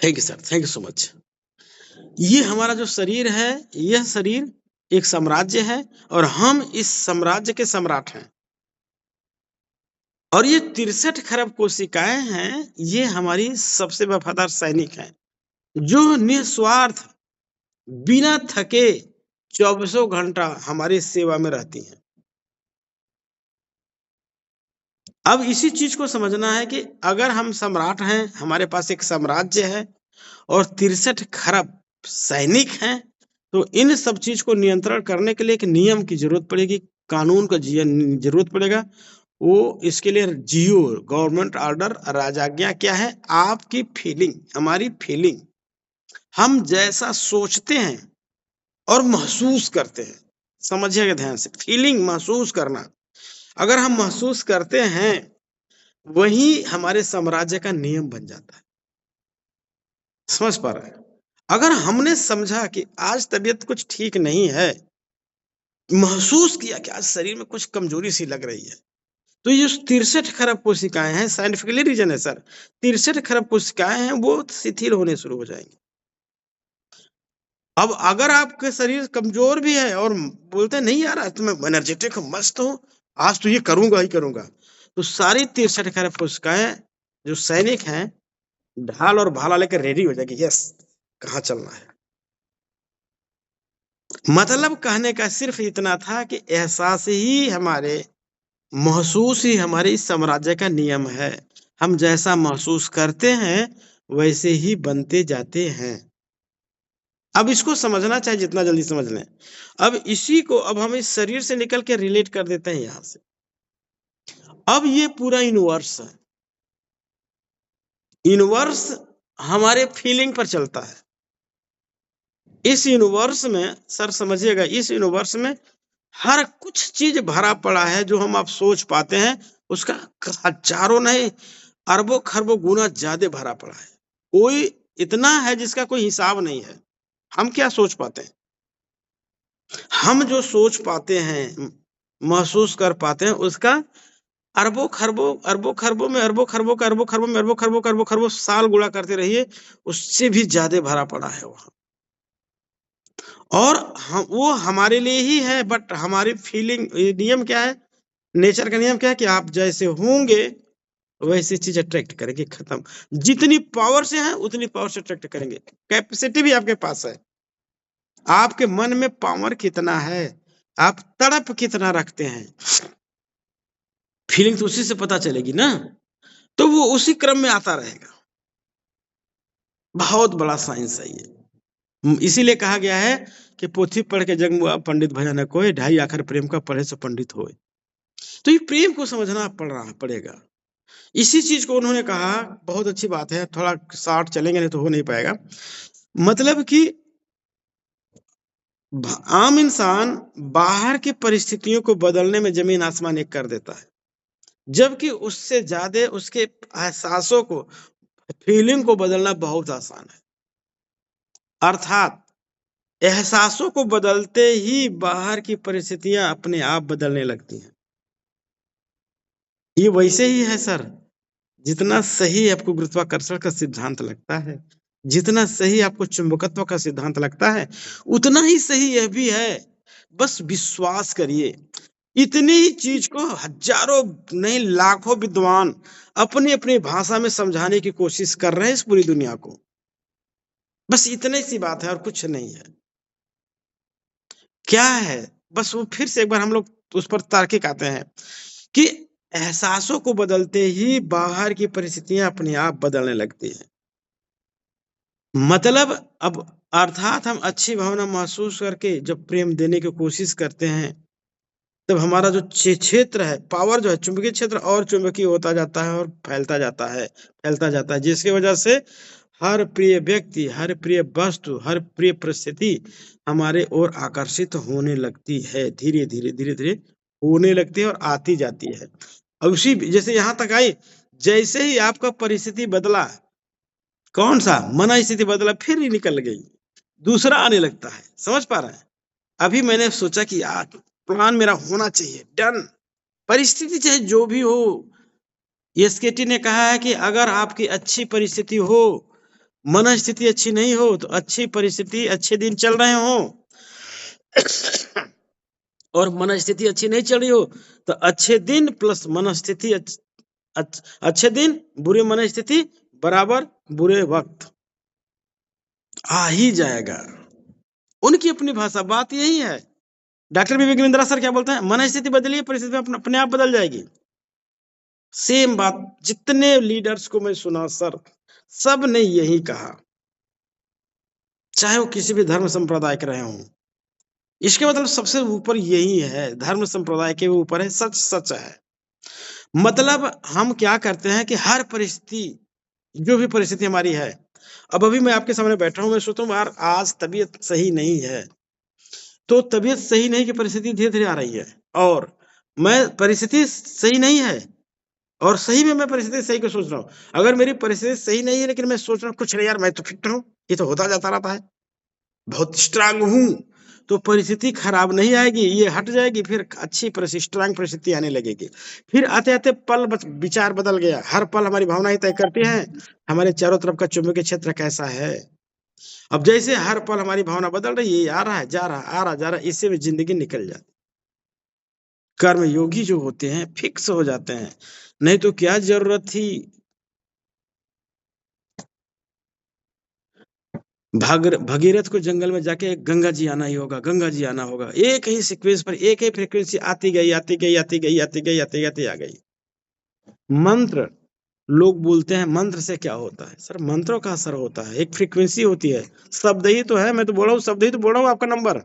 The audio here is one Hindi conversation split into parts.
Thank you sir, thank you so much. ये हमारा जो शरीर है, यह शरीर एक साम्राज्य है और हम इस साम्राज्य के सम्राट हैं। और ये 63 खरब कोशिकाएं हैं, ये हमारी सबसे वफादार सैनिक हैं, जो निस्वार्थ बिना थके चौबीसों घंटा हमारी सेवा में रहती हैं। अब इसी चीज को समझना है कि अगर हम सम्राट हैं, हमारे पास एक साम्राज्य है और 63 खरब सैनिक हैं, तो इन सब चीज को नियंत्रण करने के लिए एक नियम की जरूरत पड़ेगी, कानून का जरूरत पड़ेगा। वो इसके लिए जियो गवर्नमेंट ऑर्डर राजाज्ञा क्या है? आपकी फीलिंग, हमारी फीलिंग, हम जैसा सोचते हैं और महसूस करते हैं। समझिएगा ध्यान से, फीलिंग महसूस करना, अगर हम महसूस करते हैं वही हमारे साम्राज्य का नियम बन जाता है। समझ पा रहे हैं? अगर हमने समझा कि आज तबीयत कुछ ठीक नहीं है, महसूस किया कि आज शरीर में कुछ कमजोरी सी लग रही है, तो ये 63 खरब कोशिकाएं हैं, साइंटिफिकली रीजन है सर, 63 खरब कोशिकाएं हैं, वो शिथिल होने शुरू हो जाएंगी। अब अगर आपके शरीर कमजोर भी है और बोलते हैं नहीं यार आज तो मैं एनर्जेटिक हूँ, मस्त हूँ, आज तो ये करूंगा ही करूंगा, तो सारी 63 खरब कोशिकाएं जो सैनिक हैं ढाल और भाला लेकर रेडी हो जाएगी, यस कहाँ चलना है। मतलब कहने का सिर्फ इतना था कि एहसास ही हमारे, महसूस ही हमारे इस साम्राज्य का नियम है। हम जैसा महसूस करते हैं वैसे ही बनते जाते हैं। अब इसको समझना चाहे जितना जल्दी समझ लें। अब इसी को अब हम इस शरीर से निकल के रिलेट कर देते हैं यहां से। अब ये पूरा यूनिवर्स है, यूनिवर्स हमारे फीलिंग पर चलता है। इस यूनिवर्स में सर समझिएगा, इस यूनिवर्स में हर कुछ चीज भरा पड़ा है, जो हम आप सोच पाते हैं उसका हजारों नहीं अरबों खरबों गुना ज्यादा भरा पड़ा है। कोई इतना है जिसका कोई हिसाब नहीं है। हम क्या सोच पाते हैं? हम जो सोच पाते हैं, महसूस कर पाते हैं, उसका अरबों खरबों में अरबों खरबों का अरबों खरबों में अरबों खरबों साल गुणा करते रहिए, उससे भी ज्यादा भरा पड़ा है वहां। और हम वो हमारे लिए ही है, बट हमारी फीलिंग, नियम क्या है, नेचर का नियम क्या है कि आप जैसे होंगे वैसी चीज अट्रैक्ट करेंगे, खत्म। जितनी पावर से है उतनी पावर से अट्रैक्ट करेंगे। कैपेसिटी भी आपके पास है, आपके मन में पावर कितना है, आप तड़प कितना रखते हैं, फीलिंग तो उसी से पता चलेगी ना। तो वो उसी क्रम में आता रहेगा। बहुत बड़ा साइंस है ये। इसीलिए कहा गया है कि पोथी पढ़ के जग मुआ पंडित भया न कोई, ढाई आखर प्रेम का पढ़े से पंडित होए। तो ये प्रेम को समझना पड़ेगा। इसी चीज को उन्होंने कहा, बहुत अच्छी बात है, थोड़ा शॉर्ट चलेंगे नहीं तो हो नहीं पाएगा। मतलब कि आम इंसान बाहर की परिस्थितियों को बदलने में जमीन आसमान एक कर देता है, जबकि उससे ज्यादा उसके एहसासों को, फीलिंग को बदलना बहुत आसान है। अर्थात एहसासों को बदलते ही बाहर की परिस्थितियां अपने आप बदलने लगती हैं। ये वैसे ही है सर, जितना सही आपको गुरुत्वाकर्षण का सिद्धांत लगता है, जितना सही आपको चुंबकत्व का सिद्धांत लगता है, उतना ही सही यह भी है। बस विश्वास करिए। इतनी ही चीज को हजारों नहीं लाखों विद्वान अपनी अपनी भाषा में समझाने की कोशिश कर रहे हैं इस पूरी दुनिया को। बस इतनी सी बात है और कुछ नहीं है। क्या है? बस वो फिर से एक बार हम लोग उस पर तार्किक आते हैं कि एहसासों को बदलते ही बाहर की परिस्थितियां अपने आप बदलने लगती हैं। मतलब अब अर्थात हम अच्छी भावना महसूस करके जब प्रेम देने की कोशिश करते हैं, तब हमारा जो क्षेत्र है, पावर जो है, चुंबकीय क्षेत्र और चुंबकीय होता जाता है और फैलता जाता है, जिसकी वजह से हर प्रिय व्यक्ति, हर प्रिय वस्तु, हर प्रिय परिस्थिति हमारे ओर आकर्षित होने लगती है, धीरे धीरे धीरे धीरे होने लगती है और आती जाती है। और उसी जैसे यहाँ तक आई, जैसे ही आपका परिस्थिति बदला, कौन सा मना स्थिति बदला, फिर ही निकल गई, दूसरा आने लगता है। समझ पा रहे हैं? अभी मैंने सोचा कि यार प्लान मेरा होना चाहिए, डन। परिस्थिति चाहे जो भी हो, एसकेटी ने कहा है कि अगर आपकी अच्छी परिस्थिति हो मन स्थिति अच्छी नहीं हो तो अच्छी परिस्थिति, अच्छे दिन चल रहे हो और मन स्थिति अच्छी नहीं चल रही हो तो अच्छे दिन प्लस मन स्थिति अच्छे दिन बुरे मन स्थिति बराबर बुरे वक्त आ ही जाएगा। उनकी अपनी भाषा, बात यही है। डॉक्टर विवेक बिंद्रा सर क्या बोलते हैं, मन स्थिति बदलिए परिस्थिति अपने आप बदल जाएगी। सेम बात जितने लीडर्स को मैं सुना सर, सब ने यही कहा, चाहे वो किसी भी धर्म संप्रदाय के रहे हों। इसके मतलब सबसे ऊपर यही है, धर्म संप्रदाय के ऊपर है, सच सच है। मतलब हम क्या करते हैं कि हर परिस्थिति, जो भी परिस्थिति हमारी है, अब अभी मैं आपके सामने बैठा हूं, मैं सोचता हूँ यार आज तबीयत सही नहीं है, तो तबीयत सही नहीं की परिस्थिति धीरे धीरे आ रही है और मैं परिस्थिति सही नहीं है और सही में मैं परिस्थिति सही को सोच रहा हूँ। अगर मेरी परिस्थिति सही नहीं है लेकिन मैं सोच रहा हूँ कुछ नहीं यार मैं तो फिट हूँ, ये तो होता जाता रहता है, बहुत स्ट्रांग हूँ, तो परिस्थिति खराब नहीं आएगी, ये हट जाएगी, फिर अच्छी स्ट्रांग परिस्थिति आने लगेगी। फिर आते आते विचार बदल गया। हर पल हमारी भावना ही तय करती है हमारे चारों तरफ का चुंबकीय क्षेत्र कैसा है। अब जैसे हर पल हमारी भावना बदल रही है, आ रहा है जा रहा, आ रहा जा रहा, इससे भी जिंदगी निकल जाती। कर्म योगी जो होते हैं फिक्स हो जाते हैं, नहीं तो क्या जरूरत थी भगीरथ को जंगल में जाके गंगा जी आना ही होगा, गंगा जी आना होगा। एक ही सीक्वेंस पर एक ही फ्रीक्वेंसी आती गई आती गई आती गई आती गई आती आती आ गई। मंत्र लोग बोलते हैं मंत्र से क्या होता है, सर मंत्रों का असर होता है, एक फ्रीक्वेंसी होती है, शब्द ही तो है, मैं तो बोल रहा हूँ शब्द ही तो बोल रहा हूँ, आपका नंबर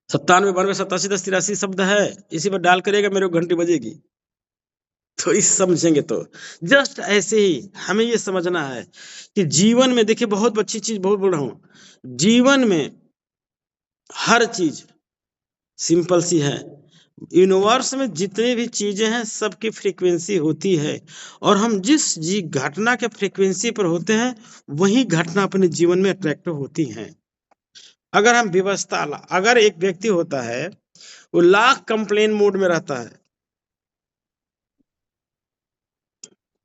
97 92 87 10 83 शब्द है, इसी पर डाल करेगा मेरे को घंटी बजेगी। तो इस समझेंगे तो जस्ट ऐसे ही हमें ये समझना है कि जीवन में देखिए बहुत अच्छी चीज बहुत बोल रहा हूं, जीवन में हर चीज सिंपल सी है। यूनिवर्स में जितनी भी चीजें हैं सबकी फ्रीक्वेंसी होती है और हम जिस घटना के फ्रीक्वेंसी पर होते हैं वही घटना अपने जीवन में अट्रैक्टिव होती हैं। अगर हम व्यवस्था, अगर एक व्यक्ति होता है वो लाख कंप्लेन मोड में रहता है,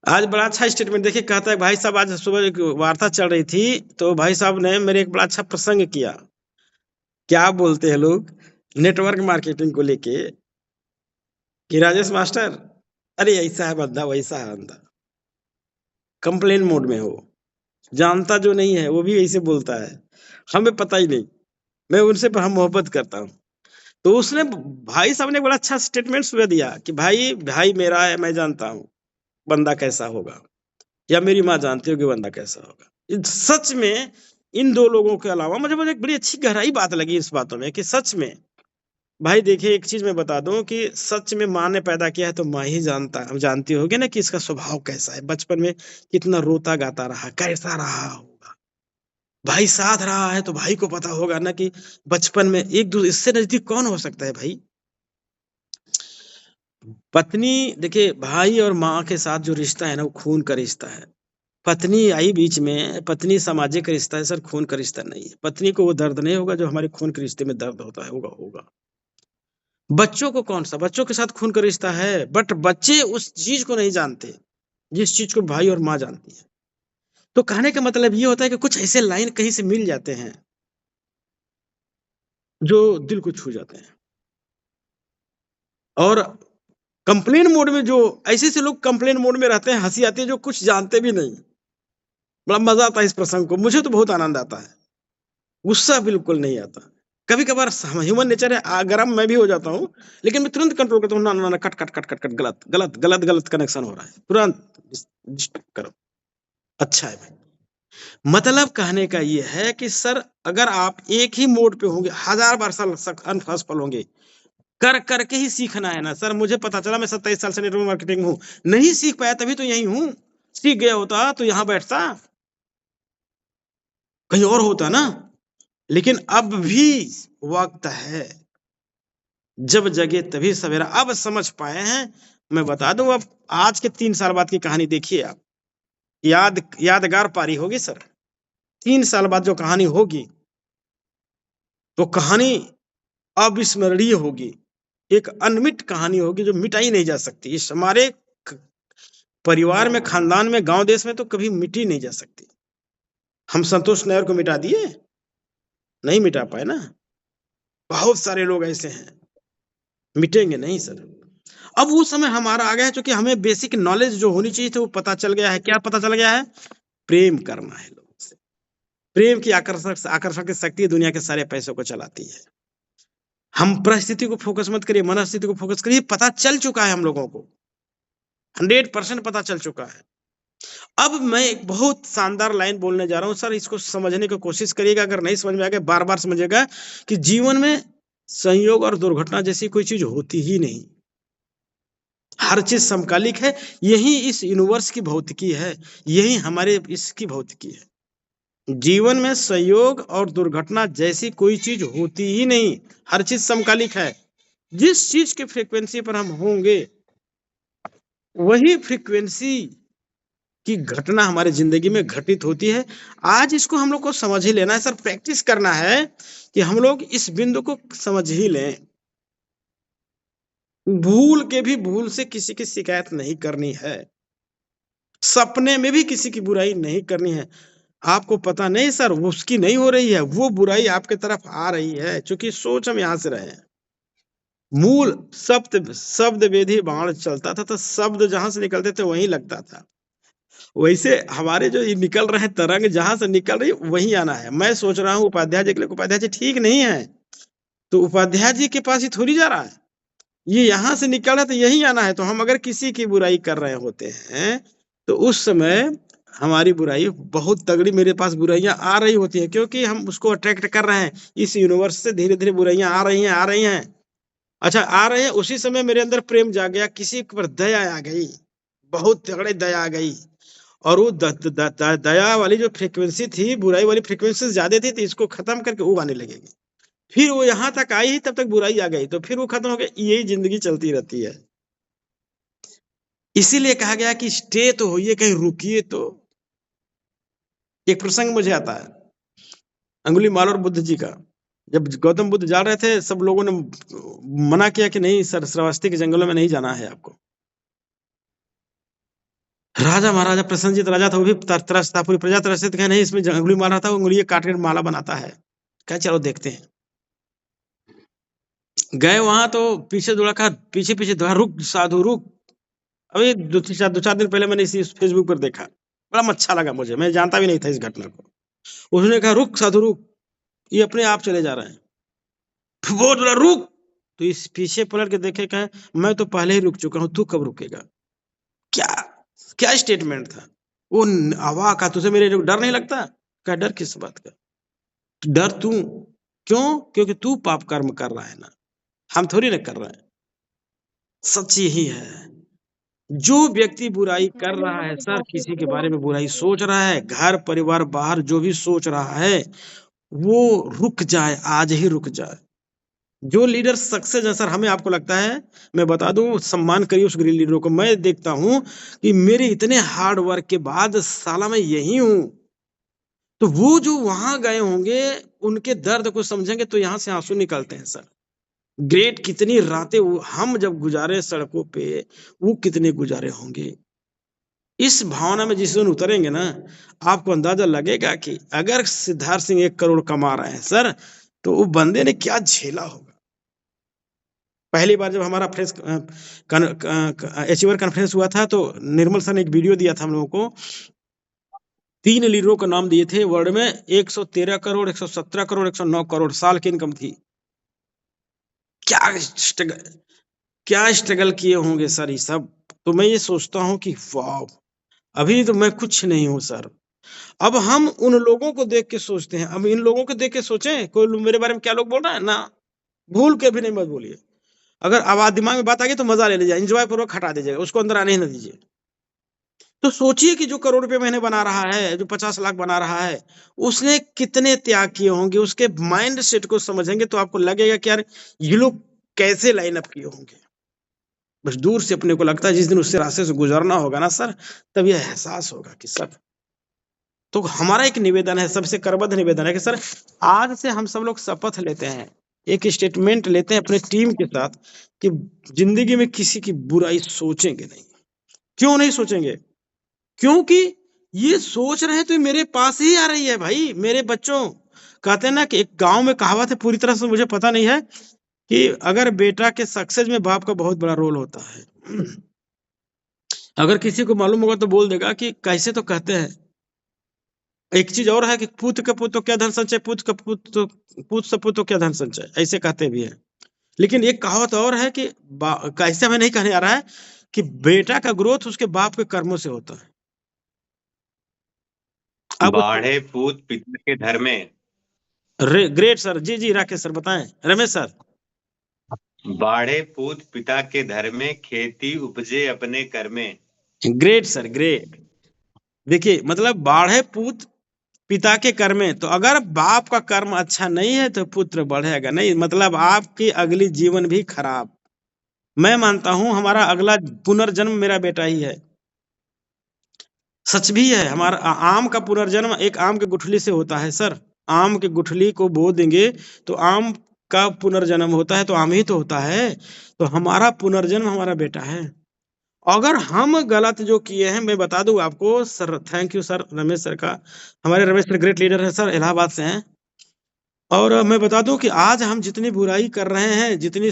आज बड़ा अच्छा स्टेटमेंट देखिए, कहता है भाई साहब आज सुबह एक वार्ता चल रही थी तो भाई साहब ने मेरे एक बड़ा अच्छा प्रसंग किया। क्या बोलते हैं लोग नेटवर्क मार्केटिंग को लेके कि राजेश मास्टर, अरे ऐसा है बंदा वैसा है बंदा, कंप्लेन मोड में हो, जानता जो नहीं है वो भी ऐसे बोलता है, हमें पता ही नहीं, मैं उनसे पर हम मोहब्बत करता हूँ। तो उसने भाई साहब ने बड़ा अच्छा स्टेटमेंट सुबह दिया कि भाई भाई मेरा है, मैं जानता हूँ बंदा कैसा होगा, या मेरी माँ जानती होगी बंदा कैसा होगा। सच में इन दो लोगों के अलावा मुझे एक बड़ी अच्छी गहराई बात लगी इस बातों में कि सच में भाई देखिए एक चीज मैं बता दूं कि सच में माँ ने पैदा किया है तो माँ ही जानता है, जानती होगी ना कि इसका स्वभाव कैसा है, बचपन में कितना रोता गाता रहा, कैसा रहा होगा। भाई साथ रहा है तो भाई को पता होगा ना कि बचपन में एक दूसरे, इससे नजदीक कौन हो सकता है भाई। पत्नी देखिए भाई और माँ के साथ जो रिश्ता है ना वो खून का रिश्ता है। पत्नी आई बीच में, पत्नी सामाजिक रिश्ता है सर, खून का रिश्ता नहीं है। पत्नी को वो दर्द नहीं होगा जो हमारे खून के रिश्ते में दर्द होता है, होगा। बच्चों को कौन सा, बच्चों के साथ खून का रिश्ता है बट बच्चे उस चीज को नहीं जानते जिस चीज को भाई और माँ जानती है। तो कहने का मतलब ये होता है कि कुछ ऐसे लाइन कहीं से मिल जाते हैं जो दिल को छू जाते हैं। और कंप्लेन मोड में जो ऐसे ऐसे लोग कंप्लेन मोड में रहते हैं, हंसी आती है, जो कुछ जानते भी नहीं। बड़ा मजा आता है इस प्रसंग को, मुझे तो बहुत आनंद आता है, गुस्सा बिल्कुल नहीं आता। कभी कभार ह्यूमन नेचर है, गरम मैं भी हो जाता हूँ, लेकिन मैं तुरंत कंट्रोल करता हूँ, ना ना ना, cut cut cut cut cut, गलत गलत गलत गलत कनेक्शन हो रहा है, तुरंत करो। अच्छा है भाई, मतलब कहने का ये है कि सर अगर आप एक ही मोड पे होंगे, 1000 बार असफल होंगे, कर करके ही सीखना है ना सर। मुझे पता चला, मैं 27 साल से नेटवर्क मार्केटिंग हूँ, नहीं सीख पाया तभी तो यही हूँ। सीख गया होता तो यहाँ बैठता, कहीं और होता ना। लेकिन अब भी वक्त है, जब जगे तभी सवेरा, अब समझ पाए हैं। मैं बता दूं, अब आज के 3 साल बाद की कहानी देखिए आप, यादगार पारी होगी सर। 3 साल बाद जो कहानी होगी वो कहानी अविस्मरणीय होगी, एक अनमिट कहानी होगी जो मिटाई नहीं जा सकती। इस हमारे परिवार में, खानदान में, गांव देश में तो कभी मिटी नहीं जा सकती। हम संतोष नायर को मिटा दिए? नहीं मिटा पाए ना। बहुत सारे लोग ऐसे हैं, मिटेंगे नहीं सर। अब वो समय हमारा आ गया है, क्योंकि हमें बेसिक नॉलेज जो होनी चाहिए थी वो पता चल गया है। क्या पता चल गया है? प्रेम करना है लोगों से। प्रेम की आकर्षक की शक्ति दुनिया के सारे पैसों को चलाती है। हम परिस्थिति को फोकस मत करिए, मनस्थिति को फोकस करिए। पता चल चुका है हम लोगों को, 100% पता चल चुका है। अब मैं एक बहुत शानदार लाइन बोलने जा रहा हूं सर, इसको समझने की कोशिश करिएगा। अगर नहीं समझ में आ गया, बार बार समझिएगा कि जीवन में संयोग और दुर्घटना जैसी कोई चीज होती ही नहीं। हर चीज समकालिक है। यही इस यूनिवर्स की भौतिकी है, यही हमारे इसकी भौतिकी है। जीवन में संयोग और दुर्घटना जैसी कोई चीज होती ही नहीं। हर चीज समकालिक है। जिस चीज की फ्रीक्वेंसी पर हम होंगे, वही फ्रीक्वेंसी की घटना हमारी जिंदगी में घटित होती है। आज इसको हम लोग को समझ ही लेना है सर, प्रैक्टिस करना है कि हम लोग इस बिंदु को समझ ही लें। भूल के भी भूल से किसी की शिकायत नहीं करनी है। सपने में भी किसी की बुराई नहीं करनी है। आपको पता नहीं सर, उसकी नहीं हो रही है, वो बुराई आपके तरफ आ रही है, क्योंकि सोच हम यहां से रहे हैं। मूल शब्द शब्द वेदी बाण चलता था, तो शब्द जहां से निकलते थे वहीं लगता था। वैसे हमारे जो ये निकल रहे हैं तरंग, जहां से निकल रही वहीं आना है। मैं सोच रहा हूँ उपाध्याय जी के लिए, उपाध्याय जी ठीक नहीं है, तो उपाध्याय जी के पास ही थोड़ी जा रहा है। ये यहाँ से निकल रहा है तो यही आना है। तो हम अगर किसी की बुराई कर रहे होते हैं, तो उस समय हमारी बुराई बहुत तगड़ी, मेरे पास बुराइयां आ रही होती हैं, क्योंकि हम उसको अट्रैक्ट कर रहे हैं। इस यूनिवर्स से धीरे धीरे बुराइयां आ रही हैं, आ रही हैं। अच्छा, आ रहे हैं, उसी समय मेरे अंदर प्रेम जाग गया, किसी पर दया आ गई, बहुत तगड़े दया आ गई। और वो दया वाली जो फ्रीक्वेंसी थी, बुराई वाली फ्रीक्वेंसी ज्यादा थी, तो इसको खत्म करके वो आने लगेगी। फिर वो यहां तक आई, तब तक बुराई आ गई, तो फिर वो खत्म हो गई। यही जिंदगी चलती रहती है। इसीलिए कहा गया कि स्टे तो होइए, कहीं रुकिए तो। एक प्रसंग मुझे आता है, अंगुलीमाल और बुद्ध जी का। जब गौतम बुद्ध जा रहे थे, सब लोगों ने मना किया कि नहीं सर, श्रावस्ती के जंगलों में नहीं जाना है आपको। राजा महाराजा प्रसन्नजीत राजा था, वो भी तरस था, पूरी प्रजा तरस थी। नहीं, इसमें अंगुली मार रहा था, उंगली काट कर माला बनाता है। क्या, चलो देखते हैं। गए वहां तो पीछे दौड़ा, कहा पीछे पीछे दौड़ा, रुक साधु रुक। अभी दो चार दिन पहले मैंने इसी फेसबुक पर देखा, बड़ा अच्छा लगा मुझे, मैं जानता भी नहीं था इस घटना को। उसने कहा रुक साधु रुक, ये अपने आप चले जा रहे हैं। वो बोला रुक, तो इस पीछे पलट के देखे, कहे मैं तो पहले ही रुक चुका हूं, तू कब रुकेगा। क्या क्या स्टेटमेंट था वो। अवाक का, तुझे मेरे डर नहीं लगता? क्या डर किस बात का? डर तू क्यों? क्योंकि तू पाप कर्म कर रहा है ना, हम थोड़ी ना कर रहे हैं। सच यही है। जो व्यक्ति बुराई कर रहा है सर, किसी के बारे में बुराई सोच रहा है, घर परिवार बाहर जो भी सोच रहा है, वो रुक जाए, आज ही रुक जाए। जो लीडर सक्सेस है सर, हमें आपको लगता है, मैं बता दूं, सम्मान करिए उस लीडर को। मैं देखता हूं कि मेरे इतने हार्ड वर्क के बाद साला मैं यही हूं, तो वो जो वहां गए होंगे, उनके दर्द को समझेंगे तो यहां से आंसू निकलते हैं सर। ग्रेट, कितनी रातें हम जब गुजारे सड़कों पे, वो कितने गुजारे होंगे। इस भावना में जिस दिन उतरेंगे ना, आपको अंदाजा लगेगा कि अगर सिद्धार्थ सिंह 1 करोड़ कमा रहे हैं सर, तो वो बंदे ने क्या झेला होगा। पहली बार जब हमारा फ्रेश अचीवर कॉन्फ्रेंस हुआ था, तो निर्मल सर ने एक वीडियो दिया था हम लोगों को। 3 लीडरों का नाम दिए थे वर्ल्ड में, 113 करोड़, 117 करोड़, 109 करोड़ साल की इनकम थी। क्या स्ट्रगल किए होंगे सर ये सब। तो मैं ये सोचता हूँ कि वाह, अभी तो मैं कुछ नहीं हूँ सर। अब हम उन लोगों को देख के सोचते हैं, अब इन लोगों को देख के सोचें कोई मेरे बारे में क्या लोग बोल रहे हैं ना, भूल के भी नहीं मत बोलिए। अगर आवाज दिमाग में बात आ गई तो मजा ले लीजिए, एंजॉय पूर्वक हटा दीजिएगा, उसको अंदर आने ही ना दीजिए। तो सोचिए कि जो करोड़ रुपए महीने बना रहा है, जो 50 लाख बना रहा है, उसने कितने त्याग किए होंगे। उसके माइंड सेट को समझेंगे तो आपको लगेगा कि यार ये लोग कैसे लाइन अप किए होंगे। बस दूर से अपने को लगता है, जिस दिन उससे रास्ते से गुजरना होगा ना सर, तब यह एहसास होगा कि सर। तो हमारा एक निवेदन है, सबसे करबद्ध निवेदन है कि सर, आज से हम सब लोग शपथ लेते हैं, एक स्टेटमेंट लेते हैं अपने टीम के साथ कि जिंदगी में किसी की बुराई सोचेंगे नहीं, क्यों नहीं सोचेंगे? क्योंकि ये सोच रहे हैं तो ये मेरे पास ही आ रही है भाई, मेरे बच्चों। कहते हैं ना कि एक गाँव में कहावत है, पूरी तरह से मुझे पता नहीं है, कि अगर बेटा के सक्सेस में बाप का बहुत बड़ा रोल होता है। अगर किसी को मालूम होगा तो बोल देगा कि कैसे, तो कहते हैं एक चीज और है कि पुत्र का पुत्र तो क्या धन संचय, पुत्र का पुत्र तो पुत्र से पुत्र तो क्या धन संचय, ऐसे कहते भी है। लेकिन एक कहावत और है कि कैसे हमें नहीं कहने आ रहा है, कि बेटा का ग्रोथ उसके बाप के कर्मों से होता है। अब बाढ़े पूत पिता के घर में। ग्रेट सर, जी जी राकेश सर बताएं, रमेश सर। बाढ़े पूत पिता के धर में, खेती उपजे अपने कर में। Great sir, great. देखिए मतलब बाढ़े पूत पिता के कर्म में, तो अगर बाप का कर्म अच्छा नहीं है तो पुत्र बढ़ेगा नहीं, मतलब आपकी अगली जीवन भी खराब। मैं मानता हूं हमारा अगला पुनर्जन्म मेरा बेटा ही है। सच भी है, हमारा आम का पुनर्जन्म एक आम के गुठली से होता है सर। आम के गुठली को बो देंगे तो आम का पुनर्जन्म होता है, तो आम ही तो होता है। तो हमारा पुनर्जन्म हमारा बेटा है। अगर हम गलत जो किए हैं, मैं बता दूं आपको sir, thank you sir Ramesh sir का। हमारे रमेश सर ग्रेट लीडर है सर, इलाहाबाद से हैं। और मैं बता दूं कि आज हम जितनी बुराई कर रहे हैं, जितनी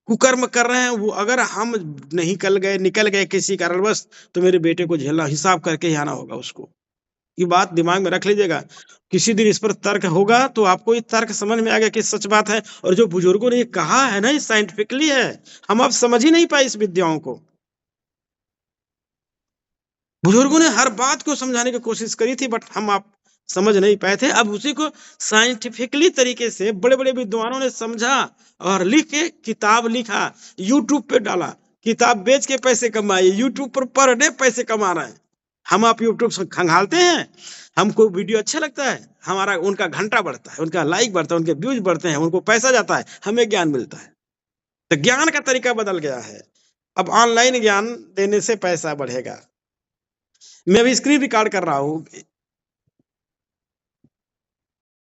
कुकर्म कर रहे हैं, वो अगर हम नहीं निकल गए किसी कारणवश, तो मेरे बेटे को झेलना, हिसाब करके ही आना होगा उसको। ये बात दिमाग में रख लीजिएगा। किसी दिन इस पर तर्क होगा तो आपको ये तर्क समझ में आ गया कि सच बात है। और जो बुजुर्गों ने ये कहा है ना, ये साइंटिफिकली है। हम अब समझ ही नहीं पाए इस विद्याओं को। बुजुर्गों ने हर बात को समझाने की कोशिश करी थी, बट हम आप समझ नहीं पाए थे। अब उसी को साइंटिफिकली तरीके से बड़े बड़े विद्वानों ने समझा और लिख के किताब लिखा, यूट्यूब पे डाला, किताब बेच के पैसे कमाए, यूट्यूब पर डे पैसे कमा रहे हैं। हम आप यूट्यूब से खंगालते हैं, हमको वीडियो अच्छा लगता है, हमारा उनका घंटा बढ़ता है, उनका लाइक बढ़ता है, उनके व्यूज बढ़ते हैं, उनको पैसा जाता है, हमें ज्ञान मिलता है। तो ज्ञान का तरीका बदल गया है। अब ऑनलाइन ज्ञान देने से पैसा बढ़ेगा। मैं अभी स्क्रीन रिकॉर्ड कर रहा हूँ,